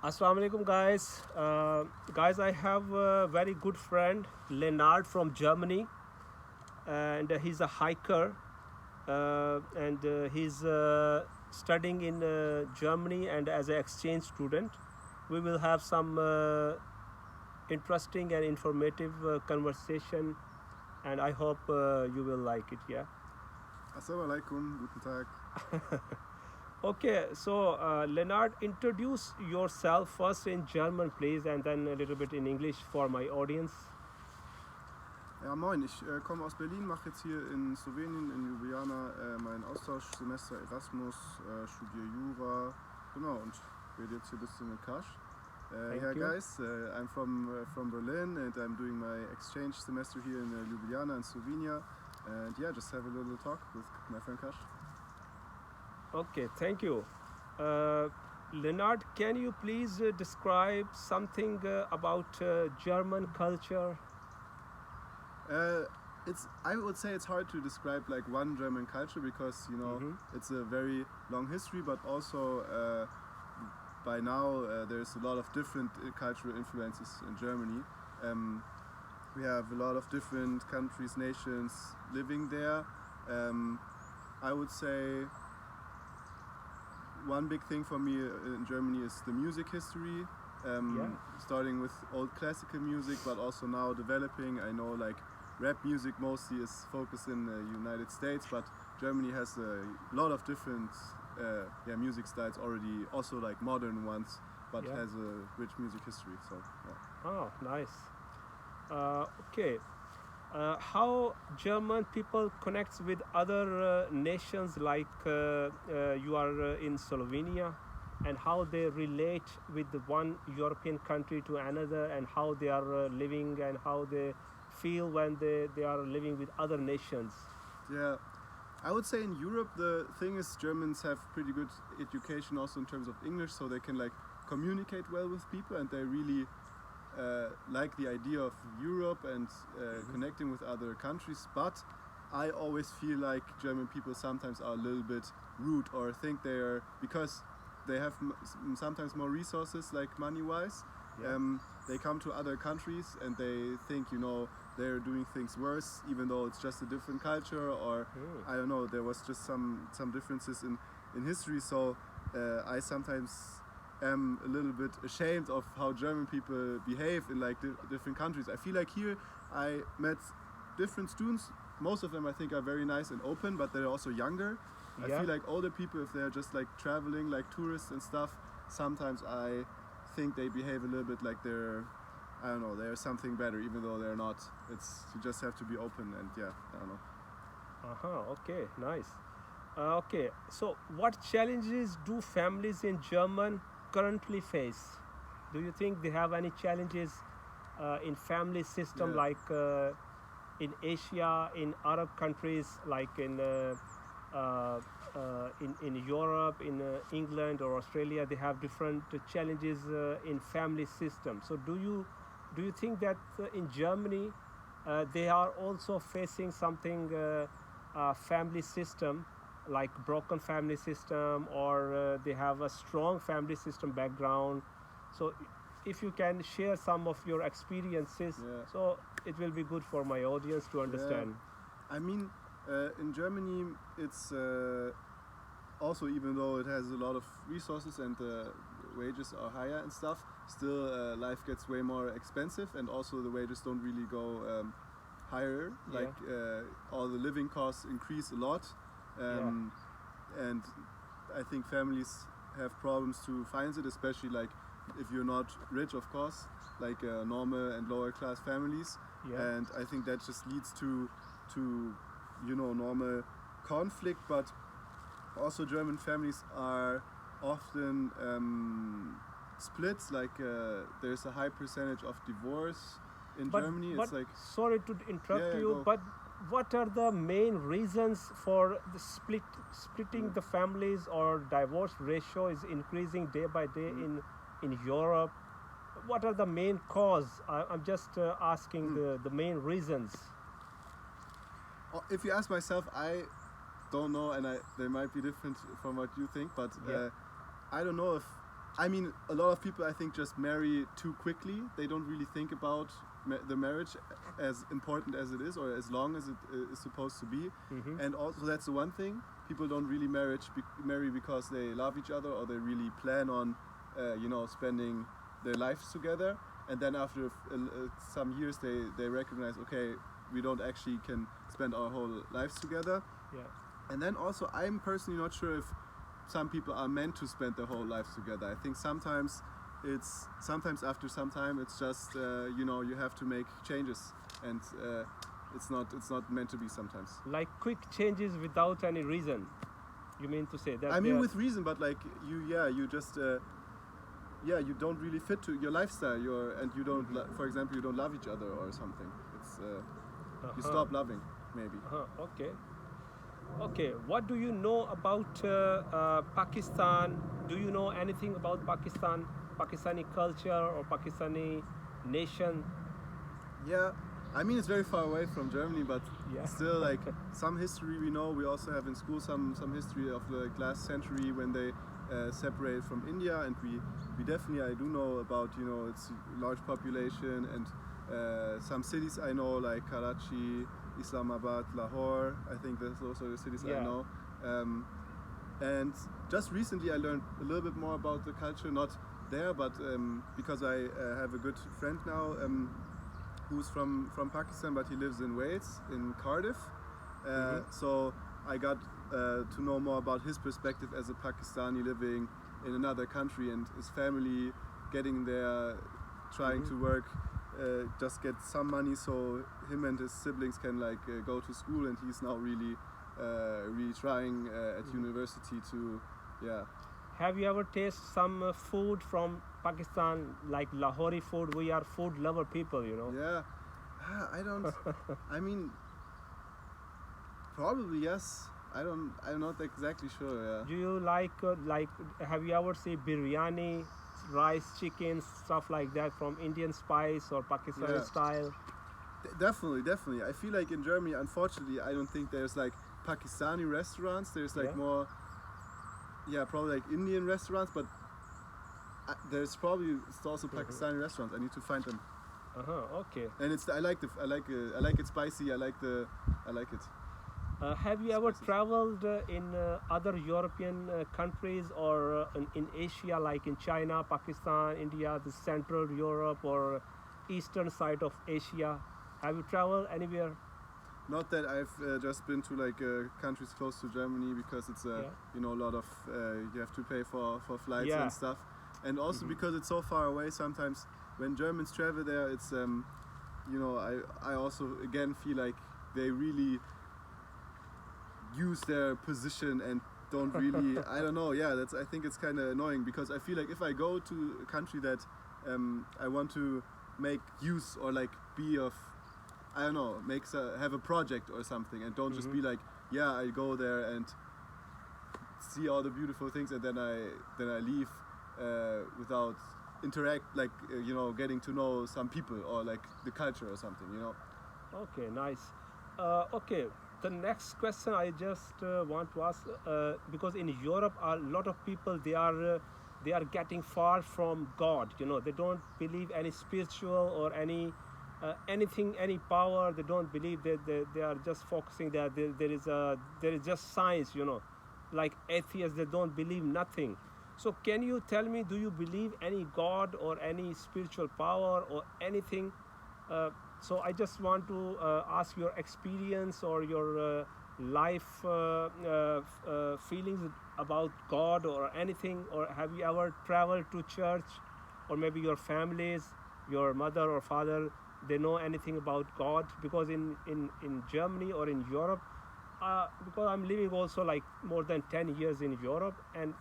Assalamu alaikum, guys. Guys, I have a very good friend, Lennard from Germany, and he's a hiker, and he's studying in Germany and as an exchange student. We will have some interesting and informative conversation, and I hope you will like it. Yeah. Assalamu alaikum, guten Tag. Okay, so Leonard, introduce yourself first in German, please, and then a little bit in English for my audience. Ja, moin, ich komme aus Berlin, mache jetzt hier in Slowenien, in Ljubljana, mein Austauschsemester Erasmus, studiere Jura, genau, und rede jetzt hier ein bisschen mit Kash. Thank Yeah, you. guys, I'm from Berlin and I'm doing my exchange semester here in Ljubljana in Slovenia. And yeah, just have a little talk with my friend Kash. Okay, thank you. Leonard, can you please describe something about German culture? I would say it's hard to describe like one German culture because it's a very long history, but also by now there's a lot of different cultural influences in Germany. We have a lot of different countries, nations living there. I would say one big thing for me in Germany is the music history. Starting with old classical music, but also now developing. I know like rap music mostly is focused in the United States, but Germany has a lot of different music styles already, also like modern ones, but Yeah. has a rich music history. So yeah. Oh, nice. Okay. How German people connects with other nations like you are in Slovenia, and how they relate with the one European country to another, and how they are living and how they feel when they are living with other nations. Yeah, I would say in Europe the thing is Germans have pretty good education also in terms of English, so they can like communicate well with people, and they really like the idea of Europe and connecting with other countries. But I always feel like German people sometimes are a little bit rude or think they are, because they have sometimes more resources like money-wise. Yeah. They come to other countries and they think they're doing things worse, even though it's just a different culture, or I don't know, there was just some differences in history. So I sometimes am a little bit ashamed of how German people behave in like different countries. I feel like here I met different students. Most of them I think are very nice and open, but they're also younger. I Yeah. feel like older people, if they're just like traveling like tourists and stuff, sometimes I think they behave a little bit like they're something better, even though they're not. You just have to be open, and yeah, I don't know. Okay, nice. Okay, so what challenges do families in German currently face? Do you think they have any challenges in family system, Yeah. like in Asia, in Arab countries, like in Europe, in England or Australia? They have different challenges in family system. So do you think that in Germany they are also facing something family system, like broken family system, or they have a strong family system background? So if you can share some of your experiences, Yeah. so it will be good for my audience to understand. I mean, in Germany, it's also, even though it has a lot of resources and wages are higher and stuff, still life gets way more expensive, and also the wages don't really go higher. Yeah. Like all the living costs increase a lot, and I think families have problems to finance it, especially like if you're not rich, of course, like normal and lower class families. Yeah. And I think that just leads to normal conflict. But also German families are often split, like there's a high percentage of divorce in Germany. But It's like, sorry to interrupt Yeah, you, go. but what are the main reasons for the splitting the families, or divorce ratio is increasing day by day in Europe? What are the main cause? I'm just asking the main reasons. if you ask myself, I don't know, and they might be different from what you think, but Yeah. I don't know if I mean, a lot of people I think just marry too quickly. They don't really think about the marriage as important as it is, or as long as it is supposed to be. And also that's the one thing. People don't really marry because they love each other, or they really plan on, spending their lives together. And then after some years, they recognize, okay, we don't actually can spend our whole lives together. Yeah. And then also, I'm personally not sure if some people are meant to spend their whole lives together. I think sometimes after some time it's just you have to make changes, and it's not meant to be sometimes. Like quick changes without any reason. You mean to say that? I mean with reason, but like you just you don't really fit to your lifestyle. And you don't for example, you don't love each other or something. It's you stop loving maybe. Okay, what do you know about Pakistan? Do you know anything about Pakistan, Pakistani culture or Pakistani nation? Yeah, I mean it's very far away from Germany, but Yeah. still like some history we know. We also have in school some history of the last century when they separated from India, and we definitely, I do know about its large population, and some cities I know like Karachi, Islamabad, Lahore. I think those are the cities I know. And just recently I learned a little bit more about the culture, not there, but because I have a good friend now who's from Pakistan, but he lives in Wales, in Cardiff. So I got to know more about his perspective as a Pakistani living in another country, and his family getting there, trying to work, just get some money so him and his siblings can go to school, and he's now really trying at university to Have you ever tasted some food from Pakistan, like Lahori food? We are food lover people, I don't I mean probably yes. I'm not exactly sure. Do you like have you ever seen biryani, rice, chicken, stuff like that from Indian spice or Pakistani style? Definitely. I feel like in Germany, unfortunately, I don't think there's like Pakistani restaurants. There's like more, probably like Indian restaurants, but there's probably also Pakistani restaurants. I need to find them. Okay. And I like it spicy. I like it. Have you ever traveled in other European countries or in Asia, like in China, Pakistan, India, the Central Europe or eastern side of Asia? Have you traveled anywhere? Not that I've just been to countries close to Germany, because it's a lot of you have to pay for flights and stuff, and also because it's so far away. Sometimes when Germans travel there, it's I also again feel like they really use their position and don't really I don't know. I think it's kind of annoying, because I feel like if I go to a country that I want to make use or be of, I don't know, have a project or something, and don't just be like, I go there and see all the beautiful things, and then I leave without getting to know some people or the culture or something, Okay, nice. Okay, the next question I just want to ask, because in Europe a lot of people, they are getting far from God. They don't believe any spiritual or any anything, any power. They don't believe that they are just focusing that there is just science. Like atheists, they don't believe nothing. So can you tell me, do you believe any God or any spiritual power or anything? So I just want to ask your experience or your life feelings about God or anything. Or have you ever traveled to church, or maybe your families, your mother or father, they know anything about God? Because in Germany or in Europe, because I'm living also more than 10 years in Europe, and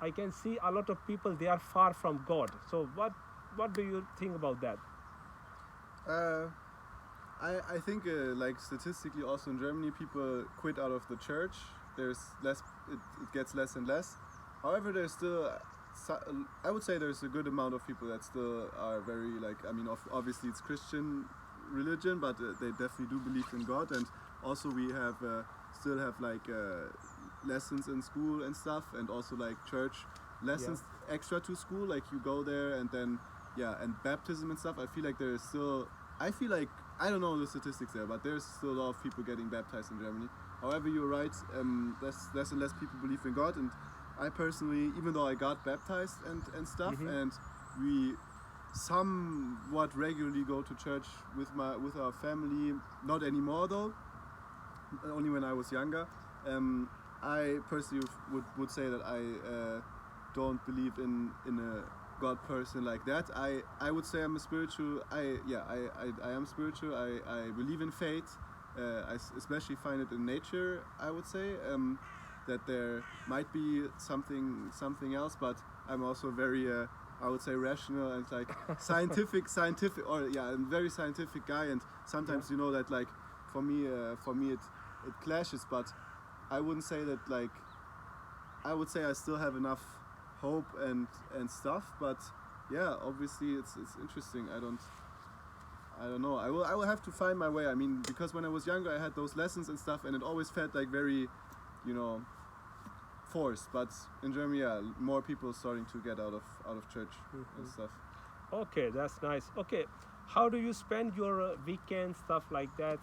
I can see a lot of people, they are far from God. So what do you think about that? I think statistically also in Germany, people quit out of the church. There's less, it gets less and less. However, there's still I would say there's a good amount of people that still are very obviously it's Christian religion, but they definitely do believe in God. And also we have still have lessons in school and stuff, and also church lessons. extra to school, like you go there and then and baptism and stuff. I feel like there's still, I feel like, I don't know the statistics there, but there's still a lot of people getting baptized in Germany. However, you're right, less and less people believe in God, and I personally, even though I got baptized and stuff, and we somewhat regularly go to church with our family, not anymore though, only when I was younger. I personally would say that I don't believe in a God person like that. I would say I'm a spiritual. I am spiritual. I believe in faith. I especially find it in nature. I would say that there might be something else, but I'm also very I would say rational and like scientific or I'm a very scientific guy, and sometimes you know that like for me it clashes, but I wouldn't say that, like, I would say I still have enough hope and stuff, but yeah, obviously it's interesting. I don't know. I will have to find my way. I mean, because when I was younger I had those lessons and stuff, and it always felt like very, you know, forced. But in Germany, more people starting to get out of church and stuff. Okay, that's nice. Okay, how do you spend your weekend, stuff like that?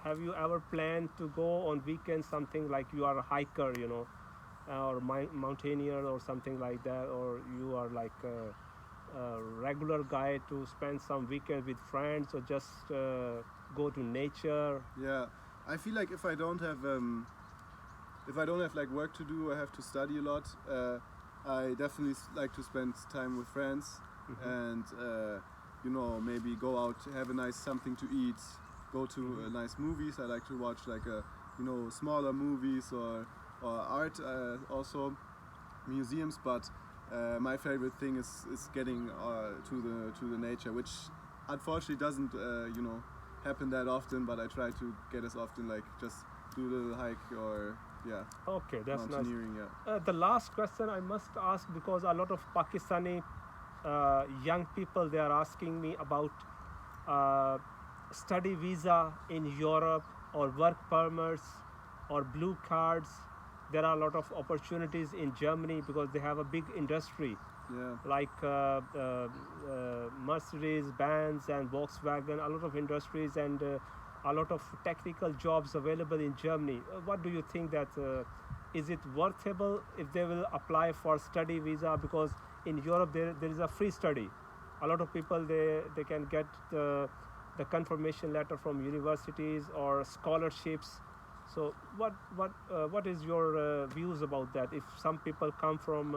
Have you ever planned to go on weekends, something like you are a hiker, you know, or mountaineer or something like that, or you are like a regular guy to spend some weekend with friends, or just go to nature? Yeah, I feel like if I don't have like work to do, I have to study a lot. I definitely like to spend time with friends, and you know, maybe go out, have a nice something to eat, go to nice movies. I like to watch like smaller movies or art, also museums. But my favorite thing is getting to the nature, which unfortunately doesn't happen that often. But I try to get as often, like just do a little hike or Okay, that's mountaineering. nice. Yeah. The last question I must ask, because a lot of Pakistani young people, they are asking me about study visa in Europe, or work permits, or blue cards. There are a lot of opportunities in Germany because they have a big industry, like Mercedes, Benz, and Volkswagen. A lot of industries and a lot of technical jobs available in Germany. What do you think that is it worthwhile if they will apply for study visa? Because in Europe there is a free study. A lot of people they can get the confirmation letter from universities or scholarships. So what is your views about that? If some people come from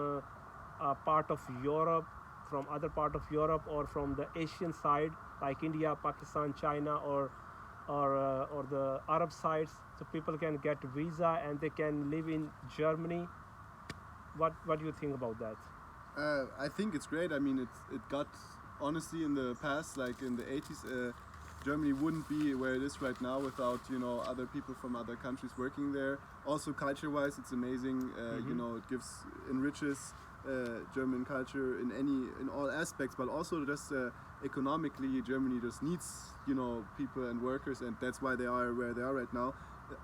a part of Europe, from other part of Europe, or from the Asian side like India, Pakistan, China, or the Arab sides, so people can get visa and they can live in Germany. What do you think about that? I think it's great. I mean, it got, honestly, in the past, like in the 80s, Germany wouldn't be where it is right now without other people from other countries working there. Also culture-wise, it's amazing. It enriches German culture in all aspects, but also just economically, Germany just needs people and workers, and that's why they are where they are right now.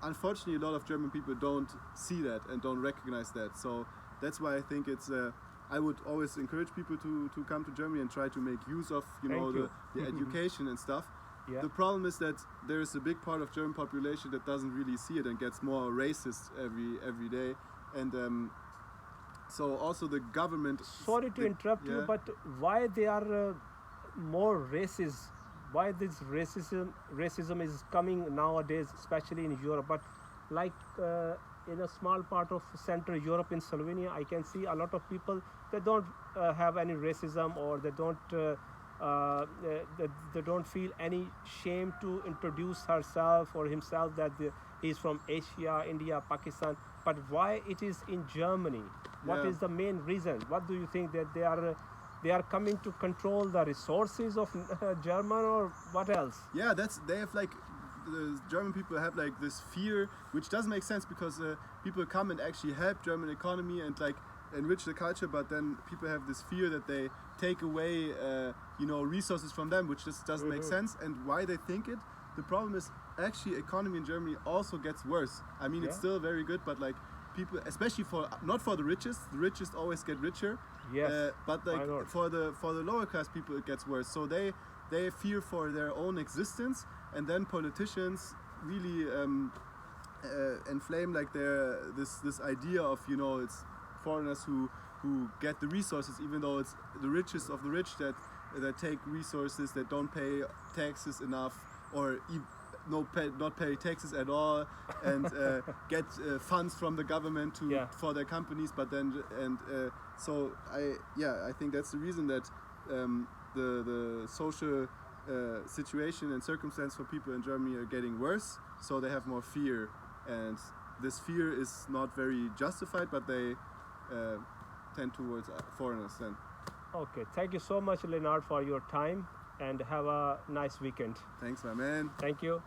Unfortunately, a lot of German people don't see that and don't recognize that. So that's why I think it's. I would always encourage people to come to Germany and try to make use of the education and stuff. Yeah. The problem is that there is a big part of German population that doesn't really see it and gets more racist every day, and so also the government. Sorry to interrupt you, but why they are more racist? Why this racism is coming nowadays, especially in Europe? But like in a small part of Central Europe, in Slovenia, I can see a lot of people that don't have any racism, or they don't feel any shame to introduce herself or himself that he's from Asia, India, Pakistan. But why it is in Germany? What is the main reason? What do you think, that they are coming to control the resources of German, or what else? Yeah, they have like, the German people have like this fear, which doesn't make sense, because people come and actually help German economy and like enrich the culture, but then people have this fear that they take away resources from them, which just doesn't make sense. And why they think it, the problem is actually economy in Germany also gets worse. I mean, it's still very good, but like people, especially for not for the richest always get richer. Yes. But like why not? for the lower class people, it gets worse. So they fear for their own existence, and then politicians really inflame like this idea of, you know, it's foreigners who get the resources, even though it's the richest of the rich that take resources, that don't pay taxes enough, or not pay taxes at all, and get funds from the government for their companies. But then so I think that's the reason that the social situation and circumstance for people in Germany are getting worse. So they have more fear, and this fear is not very justified, but they tend towards foreigners then. Okay, thank you so much, Lennard, for your time, and have a nice weekend. Thanks, my man. Thank you.